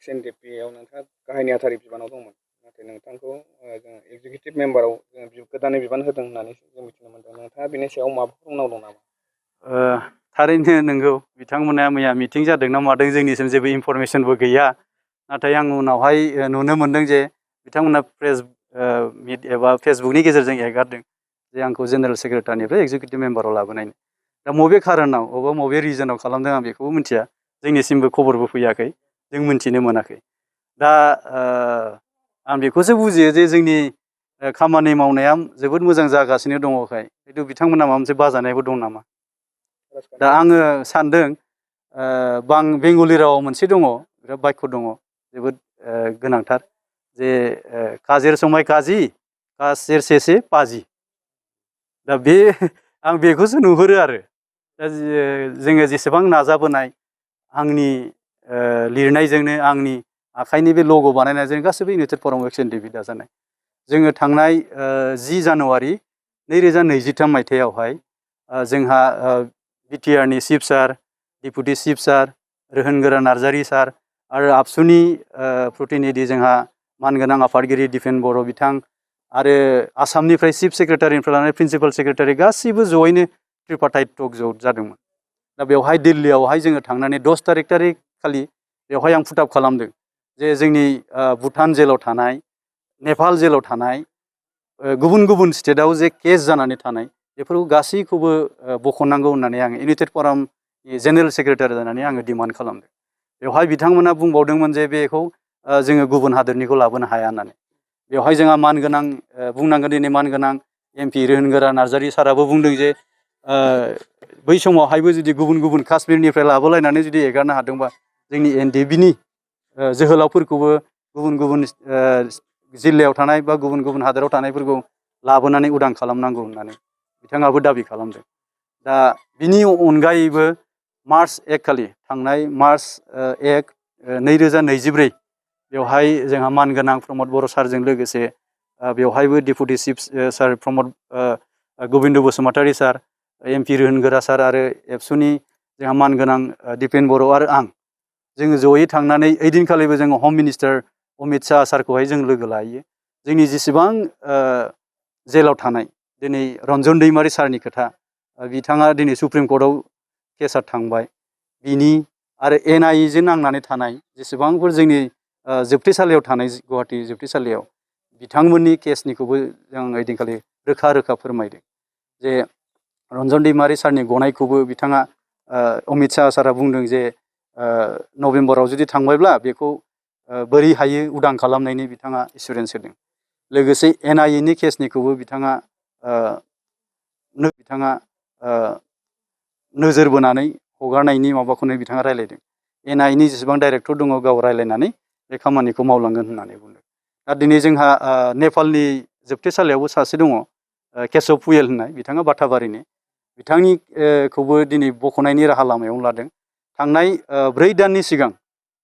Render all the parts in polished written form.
XNDP-आव नोंथाङा गाहाय नेहाथारि बिबानाव दंमोन नाथाय नोंथांखौ जों एक्जिकिउटिभ मेम्बाराव गोदानै बिबान होदों होननानै जों मिथिनो मोनदों नोंथाङा बेनि सायाव माबाफोर बुंनांगौ दं नामा? थारैनो नंगौ बिथांमोना मैया मिटिं जादों ना मादों जोंनिसिम जेबो इनफरमेसनबो गैया नाथाय आं उनावहाय नुनो मोनदों जे बिथांमोना प्रेस मिट एबा फेसबुकनि गेजेरजों एगारदों जे आंखौ जेनेरेल सेक्रेटारिनिफ्राय एक्जिकिउटिभ मेम्बाराव लाबोनायनि दा बबे खारनाव अबा बबे रिजनाव खालामदों आं बेखौबो मिथिया जोंनिसिमबो खबरबो फैयाखै जों मिथिनो मोनाखै दा आं बेखौसो बुजियो जे जोंनि खामानि मावनाया जोबोद मोजां जागासिनो दङखाय खिन्थु बिथांमोना माबा मोनसे बाजानायबो दं नामा दा आङो सानदों बेंगलि रावाव मोनसे दङ बिराद बाक्य दङ जोबोद गोनांथार जे काजेर समाय काजि काजेर सेसे पाजि दा बे आं बेखौसो नुहुरो आरो दा जोङो जेसेबां नाजाबोनाय आंनि लिरनायजोंनो आंनि आखाइनि बे लग' बानायनायजों गासैबो इउनाइटेड फराम XNDP दाजानाय जोङो थांनाय 10 जानुवारि 2023 मायथाइयावहाय जोंहा BTR नि चिफ सार डिपुटि चिफ सार रोहोनगोरा नार्जारि सार आरो आबसुनि प्रतिनिधि जोंहा मानगोनां आफादगिरि दिपेन बर' बिथां आरो आसामनिफ्राय चिफ सेक्रेटारिनिफ्राय लानानै प्रिन्सिपाल सेक्रेटारि गासैबो जयैनो ट्रिपार्टाइट टक जादोंमोन दा बेवहाय दिल्लीयावहाय जोङो थांनानै 10 तारिख खालि बेवहाय आं पुटआप खालामदों जे जोंनि भुटान जेलाव थानाय नेपाल जेलाव थानाय गुबुन गुबुन स्टेटआव जे केस जानानै थानाय बेफोरखौ गासैखौबो बख'नांगौ होननानै आङो इउनाइटेड फरामनि जेनेरेल सेक्रेटारि जानानै आङो डिमान्ड खालामदों बेवहाय बिथांमोना बुंबावदोंमोन जे बेखौ जोङो गुबुन हादोरनिखौ लाबोनो हाया होननानै बेवहाय जोंहा मानगोनां बुंनांगोन दिनै मानगोनां MP रोहोनगोरा नार्जारि साराबो बुंदों जे बै समावहायबो जुदि गुबुन गुबुन काश्मीरनिफ्राय लाबोलायनानै जुदि एगारनो हादोंबा जोंनि NDP-नि जोहोलावफोरखौबो गुबुन गुबुन जिल्लायाव थानाय बा गुबुन गुबुन हादोराव थानायफोरखौ लाबोनानै उदां खालामनांगौ होननानै बिथाङाबो दाबि खालामदों दा बिनि अनगायैबो मार्च 1 खालि थांनाय मार्च 1 2024 बेवहाय जोंहा मानगोनां प्रमद बर' सारजों लोगोसे बेवहायबो डिपुटि चिफ सार प्रमद गोबिन्द बसुमतारी सार MP रोहोनगोरा सार आरो एबसुनि जोंहा मानगोनां दिपेन बर' आरो आं जोङो जयै थांनानै ओइदिनखालिबो जोङो हम मिनिस्टार अमित शाह सारखौहाय जों लोगो लायो जोंनि जेसेबां जेलाव थानाय दिनै रन्जन दैमारि सारनि खोथा बिथाङा दिनै सुप्रिम कर्टआव केसा थांबाय बिनि आरो NIA-जों नांनानै थानाय जेसेबांफोर जोंनि जोबथेसालियाव थानाय गुवाहाटि जोबथेसालियाव बिथांमोननि केसनिखौबो जों ओइदिनखालि रोखा रोखा फोरमायदों जे रन्जन दैमारि सारनि गनायखौबो बिथाङा अमित शाह सारा बुंदों जे नभेम्बराव जुदि थांबायब्ला बेखौ बोरै हायो उदां खालामनायनि बिथाङा एसुरेन्स होदों लोगोसे NIA-नि केसनिखौबो बिथाङा नोजोर बोनानै हगारनायनि माबाखौनो बिथाङा रायलायदों NIA-नि जेसेबां डाइरेक्टर दङ गाव रायलायनानै बे खामानिखौ मावलांगोन होननानै बुंदों दा दिनै जोंहा नेपालनि जोबथेसालियावबो सासे दङ केशव पुयेल होननाय बिथाङा बाथाबारिनि बिथांनिखौबो दिनै बख'नायनि राहा लामायावनो लादों थांनाय 4 दाननि सिगां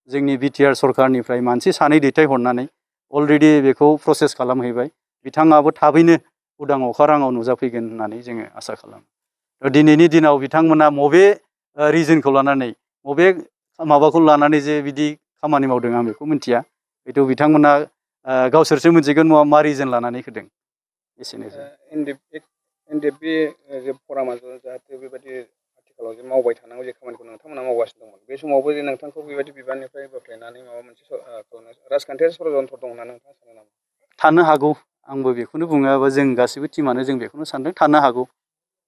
जोंनि BTR सरकारनिफ्राय मानसि सानै दैथायहरनानै अलरेडि बेखौ प्रसेस खालामहैबाय बिथाङाबो थाबैनो उदां अखाराङाव नुजाफैगोन होननानै जोङो आसा खालामो दिनैनि दिनाव बिथांमोना बबे रिजनखौ लानानै बबे माबाखौ लानानै जे बिदि खामानि मावदों आं बेखौ मिथिया हयथ' बिथांमोना गावसोरसो मिथिगोन मा रिजन लानानै होदों एसेनोसै NDP जे फरामा जाहाथे बेबायदि आथिखालाव जे मावबाय थानांगौ जे खामानिखौ नोंथांमोना मावगासिनो दंमोन बे समावबो जे नोंथांखौ बेबायदि बिबाननिफ्राय बोख्लायनानै माबा मोनसे राजखान्थियारि षड़यन्त्र दं होनना नोंथाङा सानो नामा? थानो हागौ आंबो बेखौनो बुङो जों गासैबो टिमानो जों बेखौनो सानदों थानो हागौ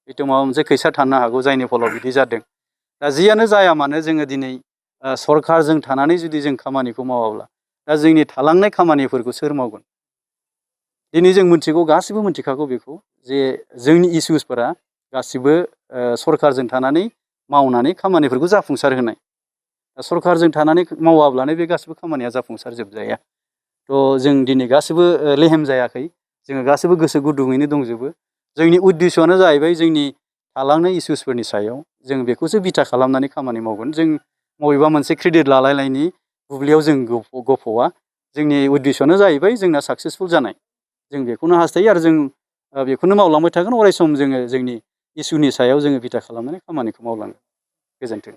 हयथ' माबा मोनसे खैसा थानो हागौ जायनि फलाव बिदि जादों दा जियानो जाया मानो जोङो दिनै सरकारजों थानानै जुदि जों खामानिखौ मावाब्ला दा जोंनि थालांनाय खामानिफोरखौ सोर मावगोन दिनै जों मिथिगौ गासिबो मिथिखागौ बेखौ जे जोंनि इसुसफोरा गासिबो सरकारजों थानानै मावनानै खामानिफोरखौ जाफुंसार होनाय सरकारजों थानानै मावाब्लानो बे गासिबो खामानिया जाफुंसार जोबजाया थ' जों दिनै गासिबो लेहेम जायाखै जोङो गासिबो गोसो गुदुङैनो दंजोबो जोंनि उद्देस्यआनो जाहैबाय जोंनि थालांनाय इसुसफोरनि सायाव जों बेखौसो बिथा खालामनानै खामानि मावगोन जों बबेबा मोनसे क्रेडिट लालायनायनि बुब्लियाव जों गफ'आ जोंनि उद्देस्यआनो जाहैबाय जोंना साक्सेसफुल जानाय जों बेखौनो हास्थायो आरो जों बेखौनो मावलांबाय थागोन अराय सम जोङो जोंनि इसुनि सायाव जोङो बिथा खालामनानै खामानिखौ मावलांगोन गोजोन्थों।